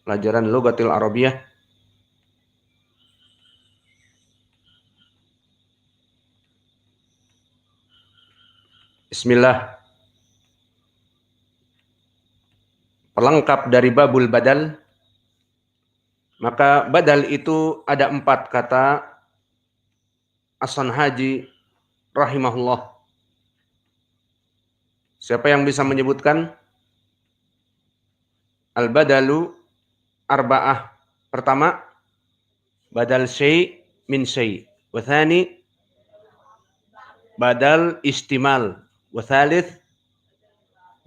pelajaran Lughatil Arabiyah. Bismillah. Pelengkap dari babul badal. Maka badal itu ada 4 kata As-Sanhaji rahimahullah. Siapa yang bisa menyebutkan? Al-badalu arba'ah. Pertama, badal syai' min syai'. Wathani, badal istimal. Wathalith,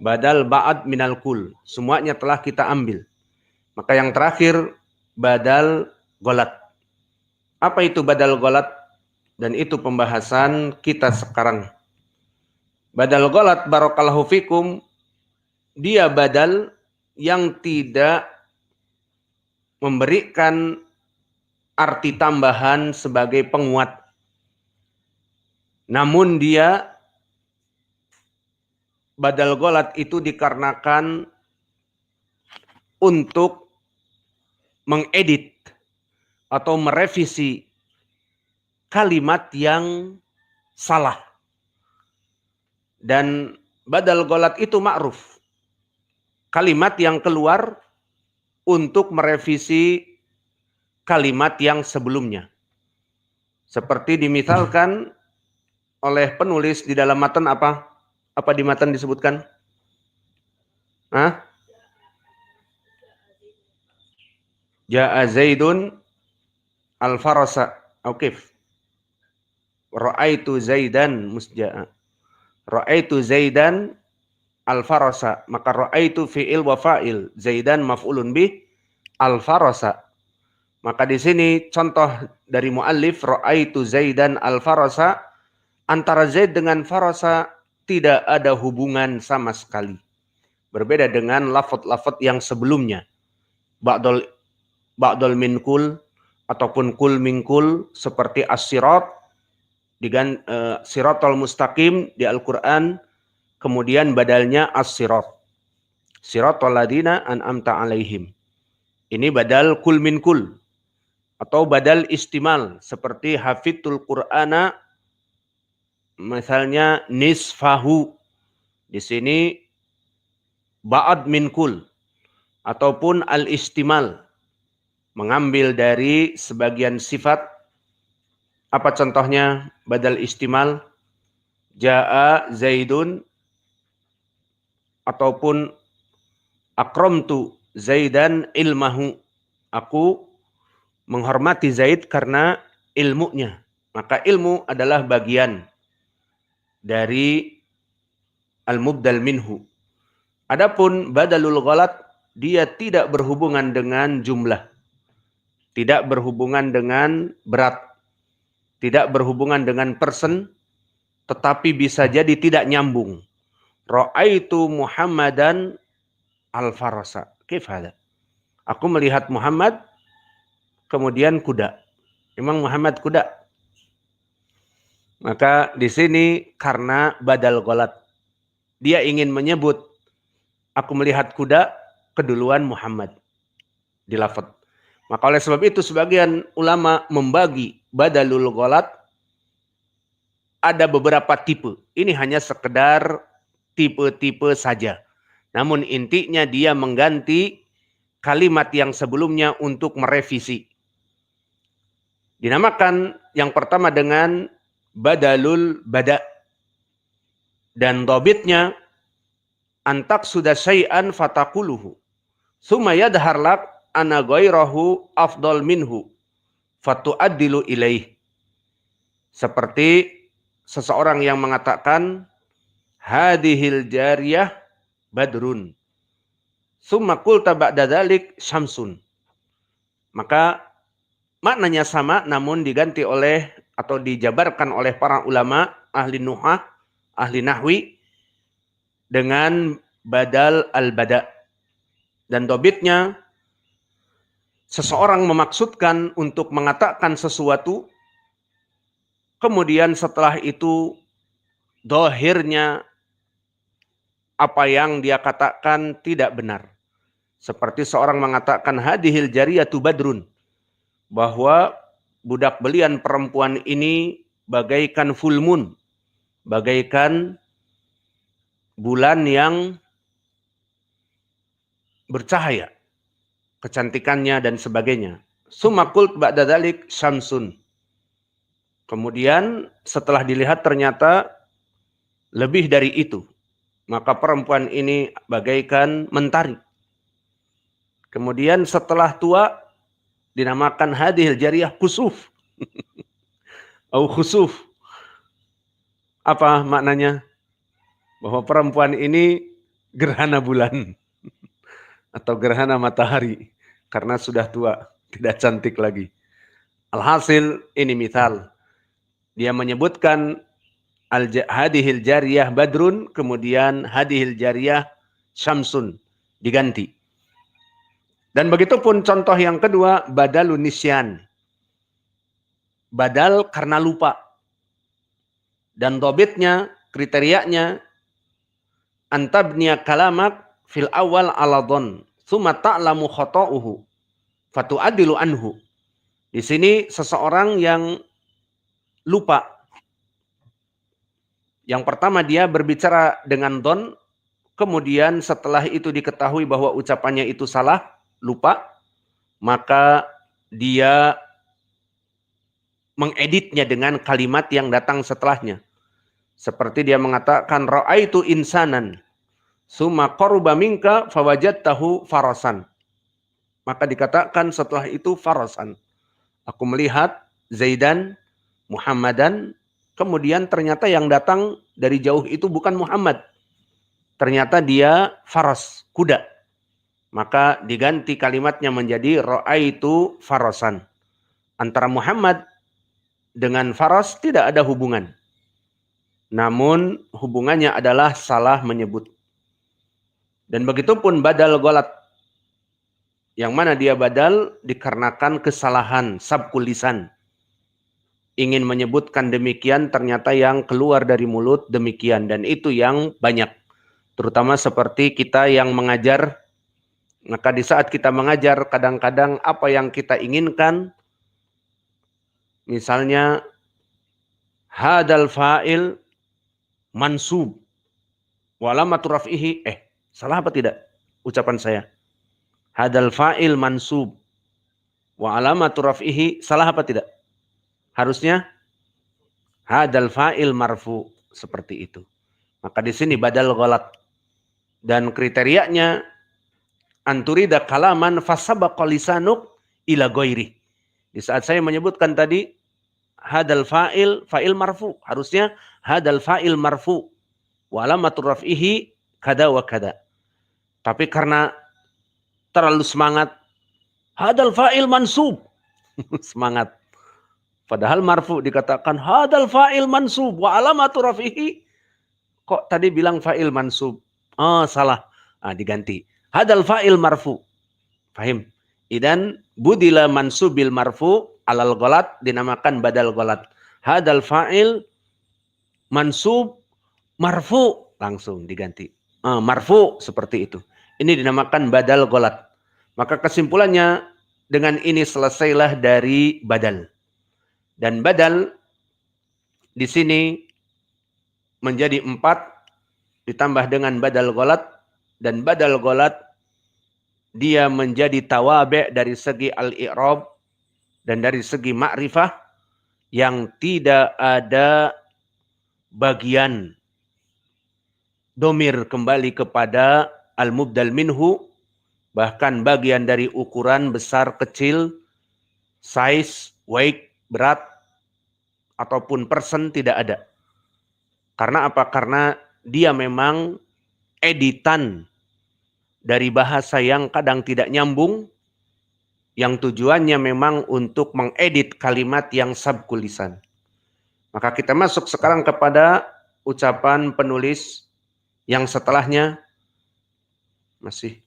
badal ba'ad minal kul. Semuanya telah kita ambil. Maka yang terakhir, badal golat. Apa itu badal golat? Dan itu pembahasan kita sekarang. Badal golat barakallahu fikum, dia badal yang tidak memberikan arti tambahan sebagai penguat. Namun dia badal golat itu dikarenakan untuk mengedit atau merevisi kalimat yang salah. Dan badal golat itu ma'ruf. Kalimat yang keluar untuk merevisi kalimat yang sebelumnya. Seperti dimisalkan oleh penulis di dalam matan apa? Apa di matan disebutkan? Hah? Ja'a Zaidun al-farasa. Aukif. Ra'aitu Zaidan musja'a. Ra'aitu Zaidan al-farasa. Maka ra'aitu fi'il wa fa'il. Zaidan maf'ulun bih. Al-farasa. Maka di sini contoh dari muallif, ra'aitu Zaidan al-farasa. Antara Zaid dengan farasa tidak ada hubungan sama sekali. Berbeda dengan lafaz-lafaz yang sebelumnya. Ba'dol minkul ataupun kul minkul seperti as-sirat, siratal mustaqim di Al-Quran, kemudian badalnya as-sirat. Siratal ladina an'amta alaihim. Ini badal kul minkul. Atau badal istimal seperti hafidtul Qur'ana, misalnya nisfahu. Di sini ba'ad minkul. Ataupun al-istimal, mengambil dari sebagian sifat. Apa contohnya badal istimal? Ja'a Zaidun, ataupun akramtu Zaidan ilmahu. Aku menghormati Zaid karena ilmunya. Maka ilmu adalah bagian dari al-mubdal minhu. Adapun badalul ghalat, dia tidak berhubungan dengan jumlah. Tidak berhubungan dengan berat. Tidak berhubungan dengan person, tetapi bisa jadi tidak nyambung. Ra'aitu Muhammadan al-farasa. Kif hada? Aku melihat Muhammad, kemudian kuda. Memang Muhammad kuda? Maka di sini karena badal ghalat. Dia ingin menyebut, aku melihat kuda, keduluan Muhammad di lafaz. Maka oleh sebab itu sebagian ulama membagi badalul ghalat ada beberapa tipe. Ini hanya sekedar tipe-tipe saja. Namun intinya dia mengganti kalimat yang sebelumnya untuk merevisi. Dinamakan yang pertama dengan badalul bada. Dan dobitnya antak sudah syai'an fatakuluhu. Summa yadhar lak ana ghairahu afdal minhu fatu'addilu ilaih. Seperti seseorang yang mengatakan hadhil jariyah badrun. Summa qulta ba'da dzalik syamsun. Maka maknanya sama namun diganti oleh atau dijabarkan oleh para ulama ahli nuhah, ahli nahwi dengan badal al-bada. Dan dobitnya seseorang memaksudkan untuk mengatakan sesuatu, kemudian setelah itu dohirnya apa yang dia katakan tidak benar. Seperti seorang mengatakan hadhil jariyatu badrun, bahwa budak belian perempuan ini bagaikan full moon, bagaikan bulan yang bercahaya, kecantikannya dan sebagainya. Summa qult ba'da dzalik syamsun. Kemudian setelah dilihat ternyata lebih dari itu. Maka perempuan ini bagaikan mentari. Kemudian setelah tua dinamakan hadhil jariyah kusuf. Au khusuf. Apa maknanya? Bahwa perempuan ini gerhana bulan atau gerhana matahari karena sudah tua, tidak cantik lagi. Alhasil ini misal. Dia menyebutkan hadhil jariyah badrun, kemudian hadhil jariyah syamsun, diganti. Dan begitu pun contoh yang kedua, badalun nisyan. Badal karena lupa. Dan dobitnya, kriterianya, antabniya kalamak fil awal ala dhon, thumma ta'lamu khata'uhu, fatu'adilu anhu. Di sini seseorang yang lupa. Yang pertama dia berbicara dengan don, kemudian setelah itu diketahui bahwa ucapannya itu salah, lupa, maka dia mengeditnya dengan kalimat yang datang setelahnya. Seperti dia mengatakan ra'aitu insanan summa qaruba minka fawajadtahu farasan. Maka dikatakan setelah itu farasan. Aku melihat Zaidan, Muhammadan, kemudian ternyata yang datang dari jauh itu bukan Muhammad. Ternyata dia faras, kuda. Maka diganti kalimatnya menjadi ra'aitu farasan. Antara Muhammad dengan faras tidak ada hubungan. Namun hubungannya adalah salah menyebut. Dan begitu pun badal golat. Yang mana dia badal dikarenakan kesalahan sabkul lisan. Ingin menyebutkan demikian, ternyata yang keluar dari mulut demikian. Dan itu yang banyak. Terutama seperti kita yang mengajar. Maka di saat kita mengajar, kadang-kadang apa yang kita inginkan, misalnya, hadal fa'il mansub. Walamatu raf'ihi. Salah apa tidak ucapan saya? Hadal fa'il mansub. Wa alamatu raf'ihi. Salah apa tidak? Harusnya hadal fa'il marfu, seperti itu. Maka di sini badal ghalat. Dan kriterianya anturida kalaman fasabaqa lisanuk ila ghairi. Di saat saya menyebutkan tadi hadal fa'il marfu, harusnya hadal fa'il marfu wa alamatu raf'ihi kada wa kada. Tapi karena terlalu semangat, hadal fa'il mansub. Semangat. Padahal marfu dikatakan hadal fa'il mansub wa alamatu rafihi. Kok tadi bilang fa'il mansub? Oh, salah. Diganti. Hadal fa'il marfu. Fahim? Idan budila mansubil marfu alal ghalat dinamakan badal ghalat. Hadal fa'il mansub marfu, langsung diganti. Marfu seperti itu. Ini dinamakan badal ghalat. Maka kesimpulannya dengan ini selesailah dari badal. Dan badal di sini menjadi 4 ditambah dengan badal ghalat. Dan badal ghalat dia menjadi tawabi' dari segi al-i'rab dan dari segi ma'rifah yang tidak ada bagian domir kembali kepada al-mubdal minhu, bahkan bagian dari ukuran besar kecil, size, weight, berat, ataupun person tidak ada. Karena apa? Karena dia memang editan dari bahasa yang kadang tidak nyambung, yang tujuannya memang untuk mengedit kalimat yang sabkul lisan. Maka kita masuk sekarang kepada ucapan penulis yang setelahnya. Masih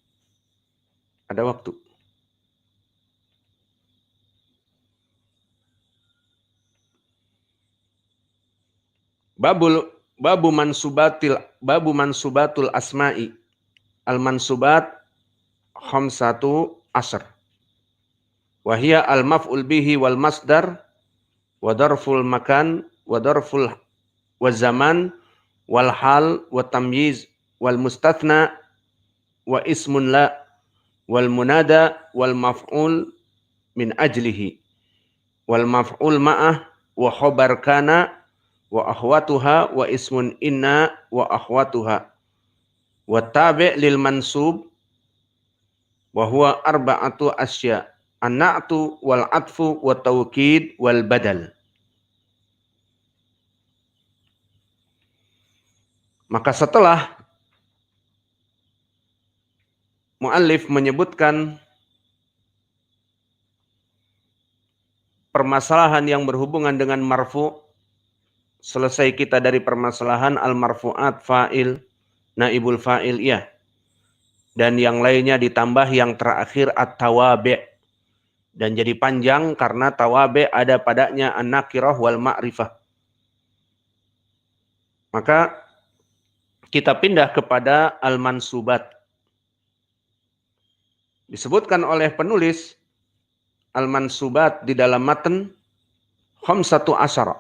ada waktu. Babu mansubatul asma'i. Al mansubat khamsatu asr. Wa hiya al-maf'ul bihi wal masdar wa darful makan wa darful wa zaman wal hal wa tamyiz wal mustathna wa ismun la wal munada wal maf'ul min ajlihi wal maf'ul ma'ah wa khabar kana wa akhwatuha wa ismun inna wa akhwatuha wa tabi' lil mansub wa huwa arba'atu asya an-na'tu wal atfu wa tawkid wal badal. Maka setelah muallif menyebutkan permasalahan yang berhubungan dengan marfu, selesai kita dari permasalahan al-marfu'at fa'il, naibul fa'il ya. Dan yang lainnya ditambah yang terakhir at-tawabi'. Dan jadi panjang karena tawabi' ada padanya an-nakirah wal ma'rifah. Maka kita pindah kepada al-mansubat. Disebutkan oleh penulis al-mansubat di dalam matan khamsatu asyara.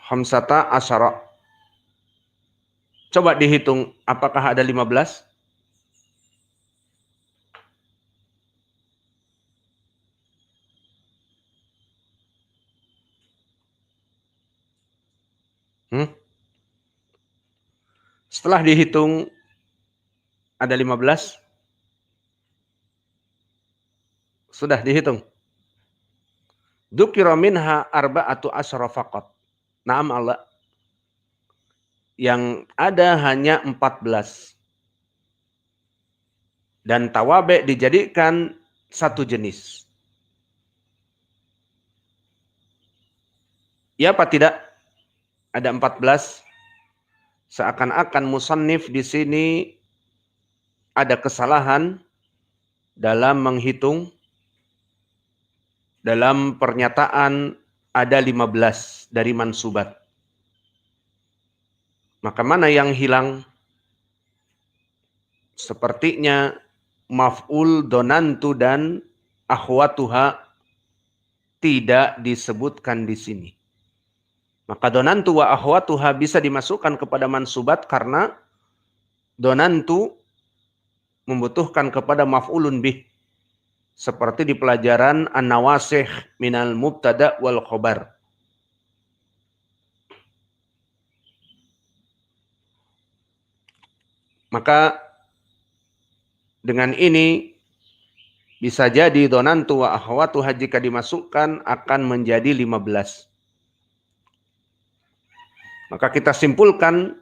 Khamsata asyara. Coba dihitung apakah ada 15? Setelah dihitung ada 15? Sudah dihitung. Dzukira minha arba'atu asyara faqat. Naam Allah. Yang ada hanya 14. Dan tawabe dijadikan satu jenis. Ya apa tidak? Ada 14. Seakan-akan musannif di sini ada kesalahan dalam menghitung. Dalam pernyataan ada 15 dari mansubat. Maka mana yang hilang? Sepertinya maf'ul donantu dan akhwatuha tidak disebutkan di sini. Maka donantu wa akhwatuha bisa dimasukkan kepada mansubat karena donantu membutuhkan kepada maf'ulun bih. Seperti di pelajaran an-nawasikh minal mubtada wal khobar. Maka dengan ini bisa jadi donantu wa akhwatuha jika dimasukkan akan menjadi 15. Maka kita simpulkan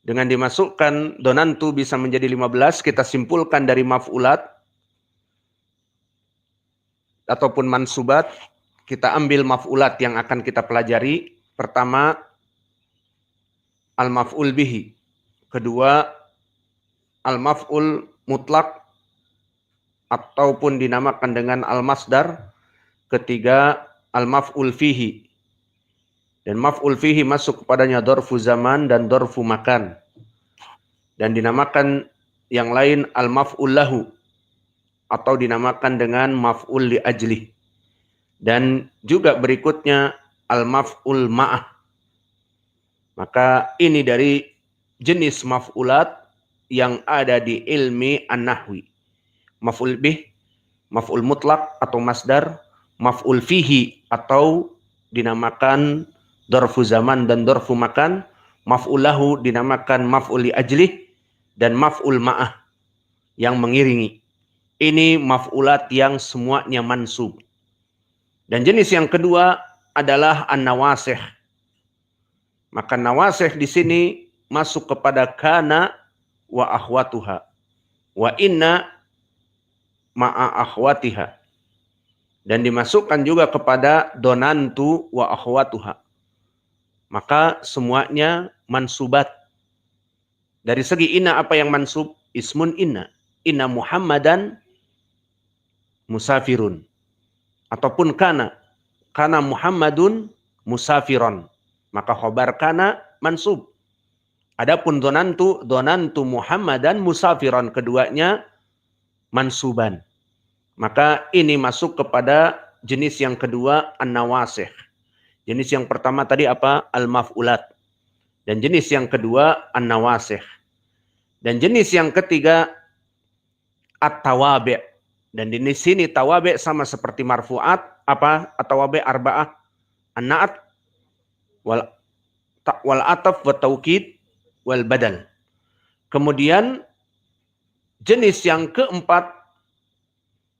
dengan dimasukkan donantu bisa menjadi 15, kita simpulkan dari maf'ulat ataupun mansubat, kita ambil maf'ulat yang akan kita pelajari. Pertama, al-maf'ul bihi. Kedua, al-maf'ul mutlak ataupun dinamakan dengan al-masdar. Ketiga, al-maf'ul fihi. Dan maf'ul fihi masuk kepadanya dorfu zaman dan dorfu makan. Dan dinamakan yang lain al-maf'ul lahu. Atau dinamakan dengan maf'ul li ajlih. Dan juga berikutnya al-maf'ul ma'ah. Maka ini dari jenis maf'ulat yang ada di ilmi an-nahwi. Maf'ul bih, maf'ul mutlak atau masdar, maf'ul fihi atau dinamakan dorfu zaman dan dorfu makan, maf'ul lahu dinamakan maf'ul li ajlih, dan maf'ul ma'ah yang mengiringi. Ini maf'ulat yang semuanya mansub. Dan jenis yang kedua adalah an-nawasikh. Maka nawasikh di sini masuk kepada kana wa akhwatuha. Wa inna ma'a akhwatiha. Dan dimasukkan juga kepada donantu wa akhwatuha. Maka semuanya mansubat. Dari segi inna apa yang mansub? Ismun inna. Inna Muhammadan musafirun. Ataupun kana. Kana Muhammadun musafiron. Maka khobar kana mansub. Adapun donantu Muhammadan musafiran, keduanya mansuban. Maka ini masuk kepada jenis yang kedua, an-nawasih. Jenis yang pertama tadi apa? Al-maf'ulat. Dan jenis yang kedua, an-nawasih. Dan jenis yang ketiga, at-tawabi'. Dan di sini tawabi' sama seperti marfu'at, apa? At-tawabi' arba'ah. An-na'at wal ataf wa taukid wal badal. Kemudian jenis yang keempat,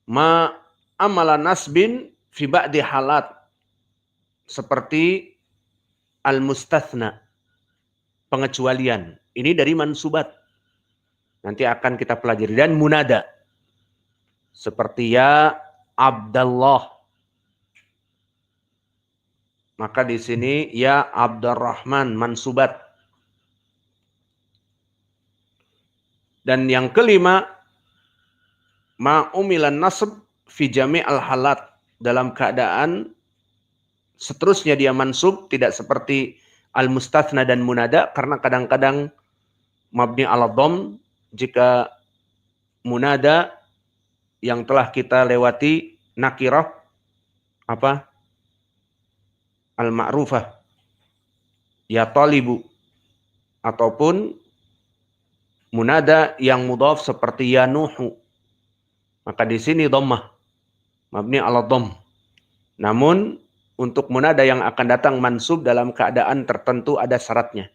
ma amala nasbin fi ba'di halat, seperti al-mustathna, pengecualian. Ini dari mansubat. Nanti akan kita pelajari. Dan munada, seperti ya Abdallah. Maka di sini ya Abdurrahman, mansubat. Dan yang kelima, ma umilan nasb fi jami' al-halat, dalam keadaan seterusnya dia mansub, tidak seperti al-mustathna dan munada, karena kadang-kadang mabni ala dhamm jika munada yang telah kita lewati nakirah apa? Al-ma'rufah, ya talibu, ataupun munada yang mudhaf seperti ya nuhu, maka di sini dhammah, mabni ala dhamm. Namun untuk munada yang akan datang mansub dalam keadaan tertentu ada syaratnya.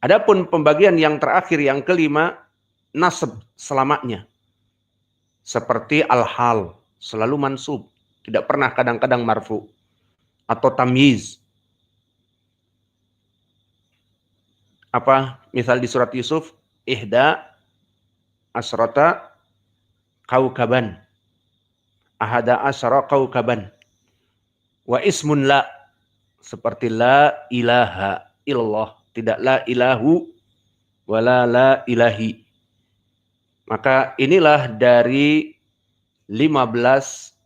Adapun pembagian yang terakhir, yang kelima, nasab selamanya, seperti al-hal, selalu mansub, tidak pernah kadang-kadang marfu. Atau tamyiz. Apa? Misal di surat Yusuf, ihda asrata kaukaban. Ahada asra kaukaban. Wa ismun la, seperti la ilaha illallah, tidak la ilahu wala la ilahi. Maka inilah dari 15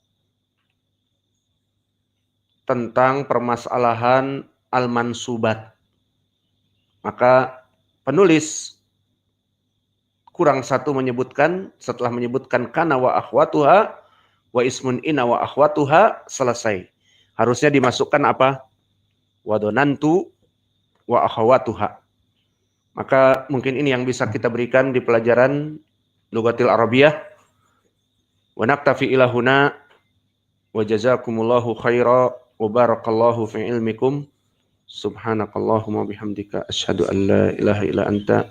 tentang permasalahan al-mansubat. Maka penulis kurang satu menyebutkan, setelah menyebutkan kana wa akhwatuha wa ismun ina wa akhwatuha, selesai. Harusnya dimasukkan apa? Wa donantu wa akhwatuha. Maka mungkin ini yang bisa kita berikan di pelajaran Lughatil Arabiyah. Wa naktafi ila huna wa jazakumullahu khaira wa barakallahu fi ilmikum. Subhanakallahumma bihamdika asyhadu an la ilaha illa anta